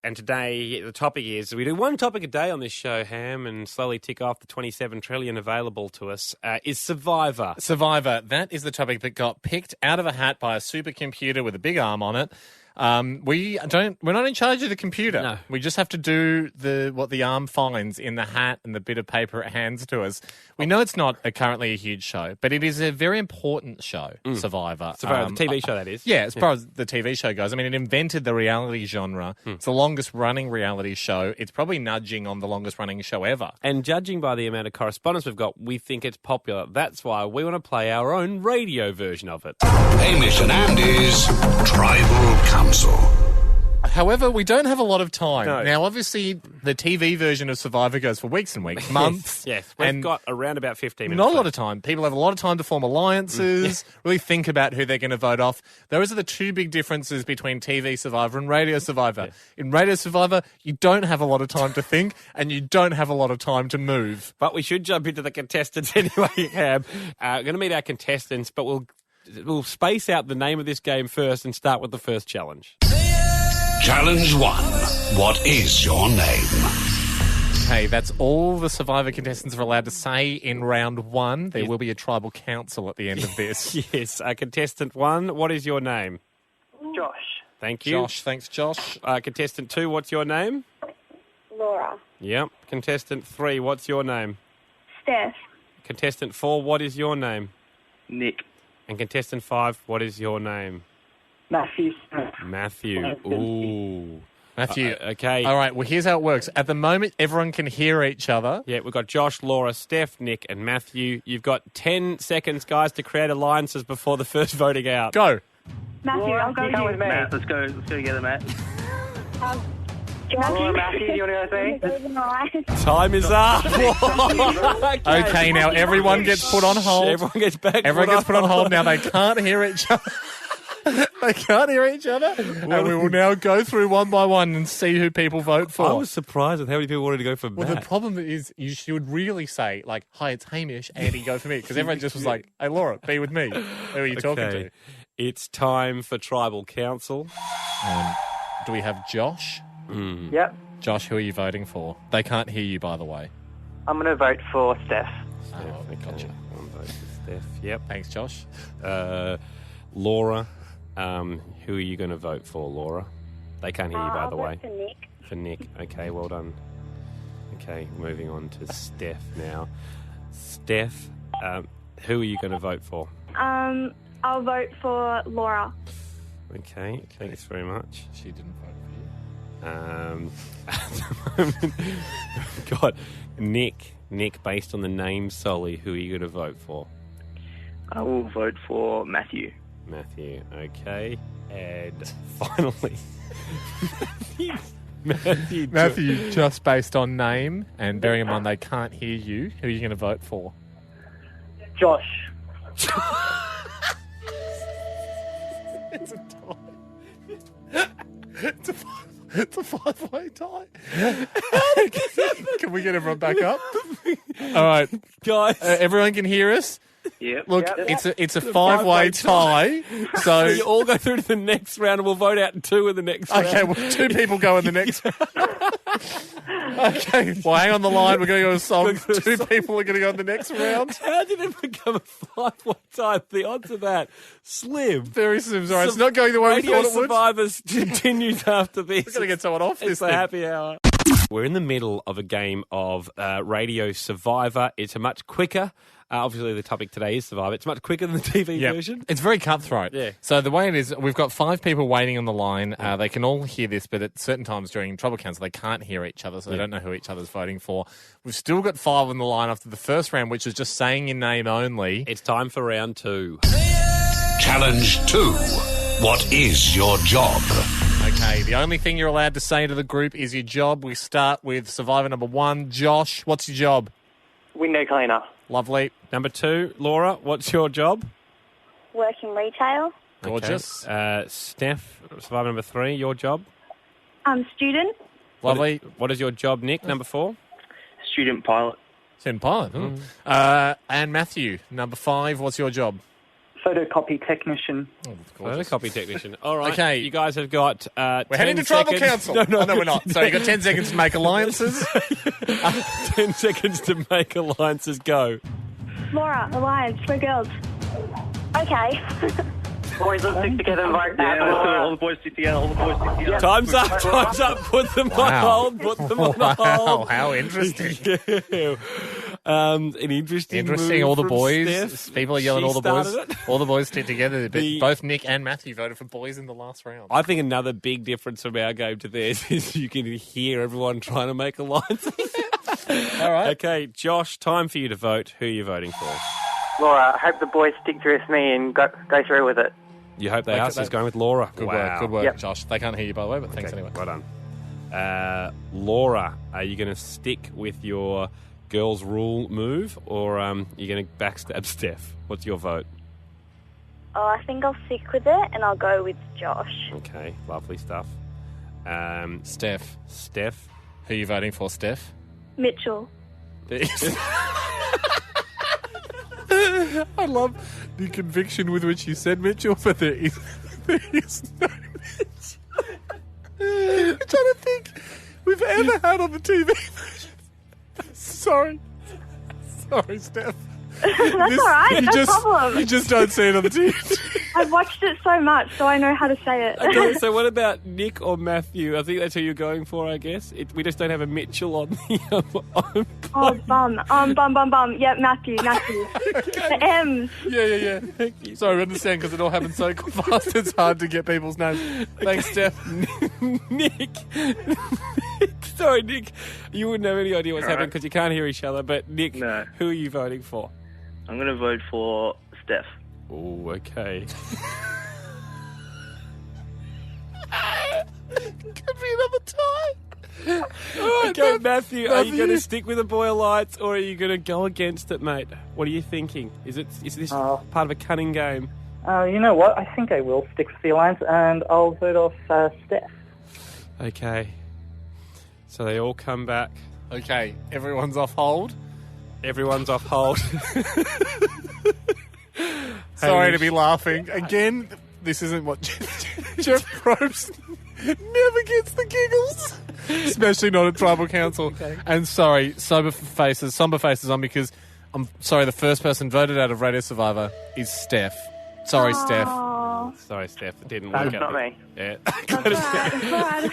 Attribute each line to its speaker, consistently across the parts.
Speaker 1: And today, the topic is, we do one topic a day on this show, Ham, and slowly tick off the 27 trillion available to us, is Survivor.
Speaker 2: Survivor, that is the topic that got picked out of a hat by a supercomputer with a big arm on it. We're not in charge of the computer.
Speaker 1: No.
Speaker 2: We just have to do what the arm finds in the hat and the bit of paper it hands to us. We know it's not currently a huge show, but it is a very important show, Survivor.
Speaker 1: Survivor, the TV show, that is.
Speaker 2: Yeah, as far as the TV show goes. I mean, it invented the reality genre. It's the longest-running reality show. It's probably nudging on the longest-running show ever.
Speaker 1: And judging by the amount of correspondence we've got, we think it's popular. That's why we want to play our own radio version of it.
Speaker 3: Hamish and Andy's Tribal Council.
Speaker 2: However, we don't have a lot of time.
Speaker 1: No.
Speaker 2: Now, obviously, the TV version of Survivor goes for weeks and weeks, months.
Speaker 1: Yes, we've got around about 15 minutes.
Speaker 2: Not a lot of time. People have a lot of time to form alliances, really think about who they're going to vote off. Those are the two big differences between TV Survivor and Radio Survivor.
Speaker 1: Yeah.
Speaker 2: In Radio Survivor, you don't have a lot of time to think and you don't have a lot of time to move.
Speaker 1: But we should jump into the contestants anyway, Ham. We're going to meet our contestants, but we'll space out the name of this game first and start with the first challenge.
Speaker 3: Challenge 1. What is your name?
Speaker 2: Okay, that's all the Survivor contestants are allowed to say in round one. There will be a tribal council at the end of this.
Speaker 1: Yes, contestant 1, what is your name?
Speaker 4: Josh.
Speaker 1: Thank you.
Speaker 2: Josh, thanks, Josh.
Speaker 1: Contestant 2, what's your name?
Speaker 4: Laura.
Speaker 1: Yep. Contestant 3, what's your name?
Speaker 4: Steph.
Speaker 1: Contestant 4, what is your name?
Speaker 4: Nick.
Speaker 1: And contestant 5, what is your name?
Speaker 4: Matthew.
Speaker 1: Matthew. Ooh.
Speaker 2: Matthew.
Speaker 1: Okay.
Speaker 2: All right, well, here's how it works. At the moment, everyone can hear each other.
Speaker 1: Yeah, we've got Josh, Laura, Steph, Nick, and Matthew. You've got 10 seconds, guys, to create alliances before the first voting out.
Speaker 2: Go.
Speaker 4: Matthew, I'll go with you.
Speaker 5: Matt, let's go together, Matt.
Speaker 4: Matthew,
Speaker 5: Matthew, you want to go see?
Speaker 1: Time is up.
Speaker 2: Okay, now everyone gets put on hold.
Speaker 1: Everyone gets back.
Speaker 2: Everyone gets put on hold. Now they can't hear each other. They can't hear each other. And we will now go through one by one and see who people vote for.
Speaker 1: I was surprised at how many people wanted to go for Matt.
Speaker 2: Well, the problem is you should really say, like, hi, it's Hamish, Andy, go for me. Because everyone just was like, hey, Laura, be with me. Who are you talking to?
Speaker 1: It's time for Tribal Council.
Speaker 2: Do we have Josh?
Speaker 5: Yep.
Speaker 2: Josh, who are you voting for? They can't hear you, by the way.
Speaker 5: I'm going to vote for Steph.
Speaker 2: Oh, gotcha.
Speaker 1: One vote for Steph. Yep.
Speaker 2: Thanks, Josh.
Speaker 1: Laura, who are you going to vote for, Laura? They can't hear you, by the way.
Speaker 4: For Nick.
Speaker 1: For Nick. Okay, well done. Okay, moving on to Steph now. Steph, who are you going to vote for?
Speaker 4: I'll vote for Laura.
Speaker 1: Okay, thanks very much.
Speaker 2: She didn't vote for you.
Speaker 1: At the moment, God, Nick, based on the name solely, who are you going to vote for?
Speaker 5: I will vote for Matthew.
Speaker 1: Matthew, okay. And finally, Matthew.
Speaker 2: Just based on name, and bearing in mind they can't hear you, who are you going to vote for?
Speaker 5: Josh.
Speaker 2: It's a tie. It's a five-way tie. Can we get everyone back up? All right,
Speaker 1: Guys.
Speaker 2: Everyone can hear us.
Speaker 5: Yep.
Speaker 2: Look,
Speaker 5: Yep.
Speaker 2: it's a five-way tie. So
Speaker 1: You all go through to the next round and we'll vote out 2 in the next round.
Speaker 2: okay, well, 2 people go in the next round. Okay, well, hang on the line. We're going to go to a song. 2 people are going to go in the next round.
Speaker 1: How did it become a 5-way tie? The odds of that, slim.
Speaker 2: Very slim. All right, it's not going the way we
Speaker 1: Radio
Speaker 2: thought it would.
Speaker 1: Survivors continues after this.
Speaker 2: We're going to get someone off this
Speaker 1: It's a
Speaker 2: thing.
Speaker 1: happy hour. We're in the middle of a game of Radio Survivor. It's a much quicker. Obviously, the topic today is Survivor. It's much quicker than the TV
Speaker 2: Yep.
Speaker 1: version.
Speaker 2: It's very cutthroat.
Speaker 1: Yeah.
Speaker 2: So the way it is, we've got 5 people waiting on the line. They can all hear this, but at certain times during Tribal Council, they can't hear each other, so they don't know who each other's voting for. We've still got 5 on the line after the first round, which is just saying your name only.
Speaker 1: It's time for round 2.
Speaker 3: Challenge 2. What is your job?
Speaker 2: Okay, the only thing you're allowed to say to the group is your job. We start with Survivor number 1. Josh, what's your job?
Speaker 5: Window cleaner.
Speaker 2: Lovely.
Speaker 1: Number 2, Laura, what's your job?
Speaker 4: Work in retail.
Speaker 2: Gorgeous.
Speaker 1: Okay. Steph, Survivor number 3, your job?
Speaker 4: Student.
Speaker 2: Lovely.
Speaker 1: What is your job, Nick, number 4?
Speaker 5: Student pilot.
Speaker 2: Student pilot. And Matthew, number 5, what's your job?
Speaker 6: Photocopy technician.
Speaker 1: Photocopy technician. All right.
Speaker 2: Okay.
Speaker 1: You guys have got
Speaker 2: We're
Speaker 1: 10
Speaker 2: heading to tribal
Speaker 1: seconds.
Speaker 2: council.
Speaker 1: No,
Speaker 2: we're not. So you've got 10 seconds to make alliances.
Speaker 1: 10 seconds to make alliances. Go.
Speaker 4: Laura, alliance, we're girls. Okay.
Speaker 5: Boys, let's stick together and vote. All the boys stick together. All the boys stick together.
Speaker 1: Time's up. Time's up. Put them on hold. Put them on
Speaker 2: Wow,
Speaker 1: hold.
Speaker 2: how interesting.
Speaker 1: Yeah. An interesting move
Speaker 2: All the
Speaker 1: from
Speaker 2: boys.
Speaker 1: Steph.
Speaker 2: People are yelling
Speaker 1: She
Speaker 2: all the boys.
Speaker 1: started it.
Speaker 2: All the boys stick together. But
Speaker 1: The-
Speaker 2: both Nick and Matthew voted for boys in the last round.
Speaker 1: I think another big difference from our game to theirs is you can hear everyone trying to make alliances.
Speaker 2: All right.
Speaker 1: Okay, Josh, time for you to vote. Who are you voting for?
Speaker 5: Laura, I hope the boys stick through with me and go through with it.
Speaker 1: You hope they are. So he's going with Laura.
Speaker 2: Good
Speaker 1: Wow.
Speaker 2: work. Good work,
Speaker 5: Yep.
Speaker 2: Josh. They can't hear you, by the way, but thanks
Speaker 1: Okay,
Speaker 2: anyway.
Speaker 1: well done. Laura, are you going to stick with your girls' rule move or are you going to backstab Steph? What's your vote?
Speaker 4: Oh, I think I'll stick with it and I'll go with Josh.
Speaker 1: Okay, lovely stuff.
Speaker 2: Steph.
Speaker 1: Steph?
Speaker 2: Who are you voting for, Steph?
Speaker 4: Mitchell.
Speaker 2: I love the conviction with which you said Mitchell, but there is no Mitchell. I'm trying to think we've ever had on the TV. Sorry, Steph.
Speaker 4: That's all right. No problem.
Speaker 2: You just don't see it on the TV.
Speaker 4: I've watched it so much, so I know how to say it.
Speaker 1: Okay, so what about Nick or Matthew? I think that's who you're going for, I guess. We just don't have a Mitchell on the
Speaker 4: Oh, bum. Yeah, Matthew. The M's.
Speaker 2: Yeah. Sorry, I understand because it all happened so fast. It's hard to get people's names. Thanks, Steph.
Speaker 1: Nick. Sorry, Nick. You wouldn't have any idea what's happening because you can't hear each other. But Nick,
Speaker 5: No.
Speaker 1: who are you voting for?
Speaker 5: I'm going to vote for Steph.
Speaker 1: Oh, okay.
Speaker 2: Could be another tie.
Speaker 1: Okay, Matthew, are you going to stick with the Boy Alliance or are you going to go against it, mate? What are you thinking? Is this part of a cunning game?
Speaker 6: You know what? I think I will stick with the alliance, and I'll vote off Steph.
Speaker 1: Okay. So they all come back.
Speaker 2: Okay, everyone's off hold.
Speaker 1: Everyone's off hold.
Speaker 2: Sorry to be laughing. Again, this isn't what Jeff Probst never gets the giggles. Especially not at Tribal Council. Okay. And sorry, somber faces on because I'm sorry, the first person voted out of Radio Survivor is Steph. Sorry, Steph.
Speaker 1: Sorry, Steph. It didn't
Speaker 5: That's
Speaker 1: work out.
Speaker 5: not me.
Speaker 1: Yeah.
Speaker 4: That's right.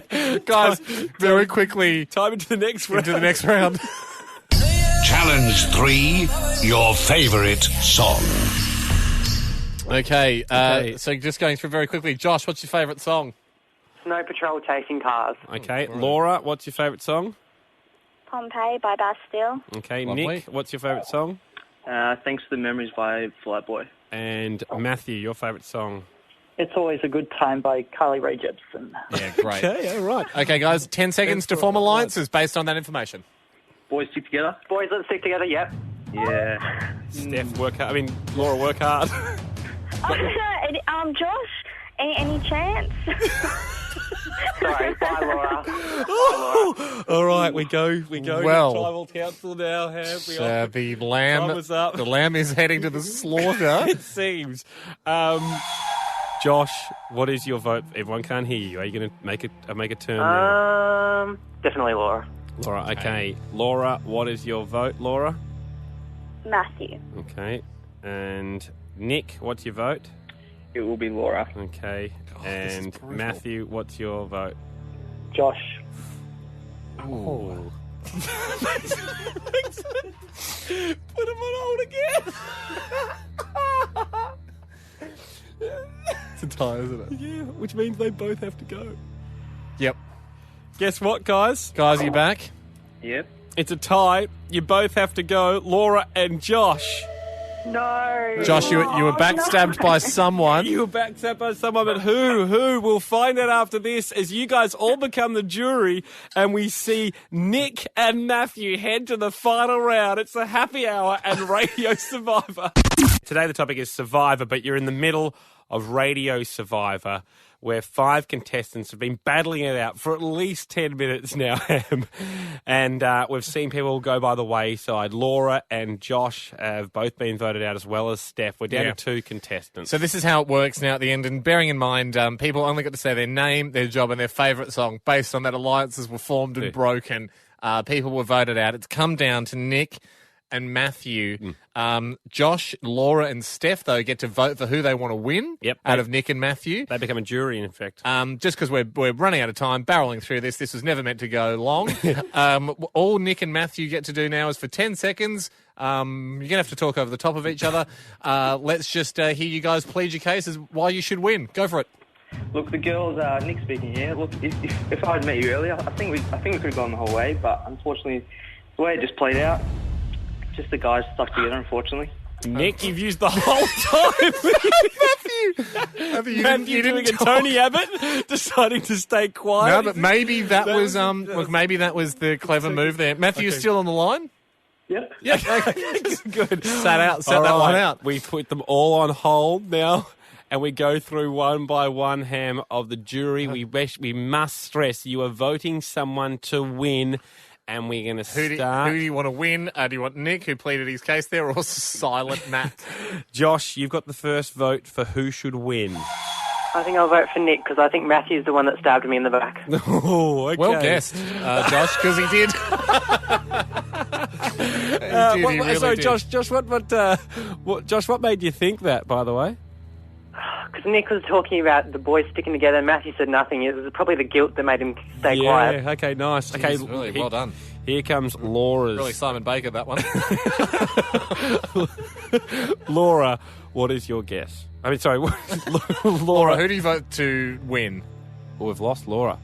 Speaker 1: Okay.
Speaker 2: Guys, very quickly
Speaker 1: Time into the next round.
Speaker 2: into the next round.
Speaker 3: Challenge 3, your favourite song.
Speaker 2: Okay, so just going through very quickly. Josh, what's your favourite song?
Speaker 5: Snow Patrol chasing cars.
Speaker 1: Okay, Laura, what's your favourite song?
Speaker 4: Pompeii by Bastille.
Speaker 1: Okay,
Speaker 2: Lovely.
Speaker 1: Nick, what's your favourite song?
Speaker 5: Thanks for the memories by Flightboy.
Speaker 1: And Matthew, your favourite song?
Speaker 6: It's Always a Good Time by Carly Rae Jepsen.
Speaker 2: Yeah, great.
Speaker 1: Okay, all right.
Speaker 2: Okay, guys, 10 seconds to form alliances based on that information.
Speaker 5: Boys stick together? Boys, let's stick together, yep. Yeah.
Speaker 1: Steph, work hard. I mean, Laura, work hard.
Speaker 4: Josh, any chance?
Speaker 5: Sorry, bye, Laura.
Speaker 1: All right, we go
Speaker 2: Well,
Speaker 1: to Tribal Council now. Have we?
Speaker 2: The lamb,
Speaker 1: Time is up.
Speaker 2: the lamb is heading to the slaughter.
Speaker 1: It seems. Josh, what is your vote? Everyone can't hear you. Are you going to make a turn now?
Speaker 5: Definitely Laura.
Speaker 1: Laura, okay. Laura, what is your vote, Laura?
Speaker 4: Matthew.
Speaker 1: Okay. And Nick, what's your vote?
Speaker 5: It will be Laura.
Speaker 1: Okay.
Speaker 2: this is
Speaker 1: And
Speaker 2: brutal.
Speaker 1: Matthew, what's your vote?
Speaker 6: Josh.
Speaker 1: Oh. Put him on hold again.
Speaker 2: It's a tie, isn't it?
Speaker 1: Yeah, which means they both have to go.
Speaker 2: Yep.
Speaker 1: Guess what, guys?
Speaker 2: Guys, are you back?
Speaker 5: Yep.
Speaker 1: It's a tie. You both have to go, Laura and Josh.
Speaker 4: No.
Speaker 2: Josh, you were backstabbed by someone.
Speaker 1: You were backstabbed by someone, but who? We'll find out after this as you guys all become the jury and we see Nick and Matthew head to the final round. It's the happy hour and Radio Survivor. Today the topic is Survivor, but you're in the middle of Radio Survivor, where 5 contestants have been battling it out for at least 10 minutes now, Ham. And we've seen people go by the wayside. Laura and Josh have both been voted out, as well as Steph. We're down to 2 contestants.
Speaker 2: So this is how it works now at the end. And bearing in mind, people only got to say their name, their job, and their favourite song based on that alliances were formed and broken. People were voted out. It's come down to Nick and Matthew. Josh, Laura, and Steph, though, get to vote for who they want to win out of Nick and Matthew.
Speaker 1: They become a jury, in fact.
Speaker 2: Just because we're running out of time, barreling through this. This was never meant to go long. All Nick and Matthew get to do now is for 10 seconds. You're going to have to talk over the top of each other. Let's just hear you guys plead your cases why you should win. Go for it.
Speaker 5: Look, the girls, Nick speaking here. Look, if I had met you earlier, I think we could have gone the whole way, but unfortunately, the way it just played out, just the guys stuck together, unfortunately.
Speaker 1: Nick, you've used the whole time. Matthew doing a Tony Abbott, deciding to stay quiet.
Speaker 2: No, but maybe that was maybe that was the clever move there. Matthew's still on the line.
Speaker 5: Yep.
Speaker 2: Yeah,
Speaker 1: Good.
Speaker 2: Set that one out.
Speaker 1: We put them all on hold now, and we go through one by one, Ham, of the jury. We must stress you are voting someone to win. And we're going to start.
Speaker 2: Who do you want to win? Do you want Nick, who pleaded his case there, or silent Matt?
Speaker 1: Josh, you've got the first vote for who should win.
Speaker 7: I think I'll vote for Nick, because I think Matthew's the one that stabbed me in the back.
Speaker 1: Oh, okay.
Speaker 2: Well guessed, Josh, because he did. He really did.
Speaker 1: Josh, what made you think that, by the way?
Speaker 7: Because Nick was talking about the boys sticking together, and Matthew said nothing. It was probably the guilt that made him stay quiet.
Speaker 1: Yeah, okay, nice. Okay,
Speaker 2: really well done.
Speaker 1: Here comes Laura's.
Speaker 2: Really Simon Baker, that one.
Speaker 1: Laura, what is your guess? I mean, sorry,
Speaker 2: Laura, who do you vote to win?
Speaker 1: Well, we've lost Laura.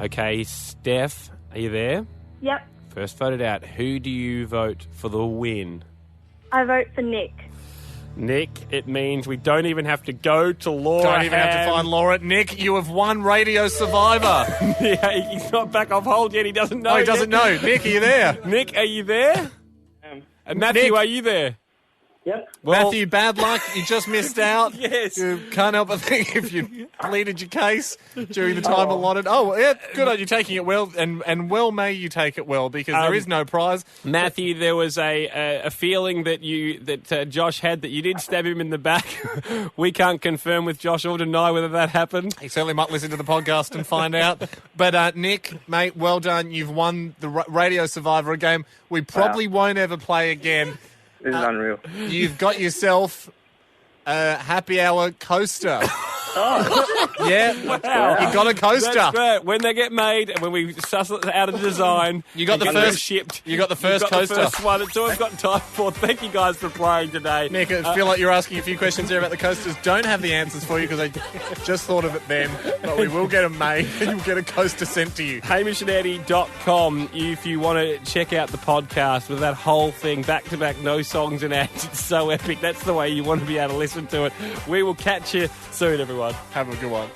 Speaker 1: Okay, Steph, are you there?
Speaker 4: Yep.
Speaker 1: First voted out. Who do you vote for the win?
Speaker 4: I vote for Nick.
Speaker 1: Nick, it means we don't even have to go to Laura.
Speaker 2: Don't even have to find Laura. Nick, you have won Radio Survivor.
Speaker 1: Yeah, he's not back off hold yet. He doesn't know.
Speaker 2: Oh, he doesn't know. Nick, are you there?
Speaker 1: Nick, are you there? And Matthew,
Speaker 2: Nick.
Speaker 1: are you there?
Speaker 5: Yep.
Speaker 1: Well,
Speaker 2: Matthew, bad luck. You just missed out.
Speaker 1: Yes.
Speaker 2: You can't help but think if you pleaded your case during the time allotted. Oh, yeah, good on you taking it well, and well may you take it well, because there is no prize.
Speaker 1: Matthew, there was a feeling that Josh had that you did stab him in the back. We can't confirm with Josh or deny whether that happened.
Speaker 2: He certainly might listen to the podcast and find out. But Nick, mate, well done. You've won the Radio Survivor game we probably won't ever play again.
Speaker 5: This is unreal.
Speaker 2: You've got yourself a happy hour coaster. Yeah,
Speaker 1: Wow.
Speaker 2: you got a coaster.
Speaker 1: That's great. When they get made and when we suss it out of the design,
Speaker 2: You got the
Speaker 1: and get them
Speaker 2: first-
Speaker 1: shipped.
Speaker 2: you got the first
Speaker 1: You've got
Speaker 2: coaster.
Speaker 1: The first one. It's all we've got time for. Thank you guys for playing today.
Speaker 2: Nick, I feel like you're asking a few questions there about the coasters. Don't have the answers for you because I just thought of it then. But we will get them made and you'll get a coaster sent to you.
Speaker 1: HamishAndy.com if you want to check out the podcast with that whole thing, back-to-back, no songs and ads. It's so epic. That's the way you want to be able to listen to it. We will catch you soon, everyone.
Speaker 2: Have a good one.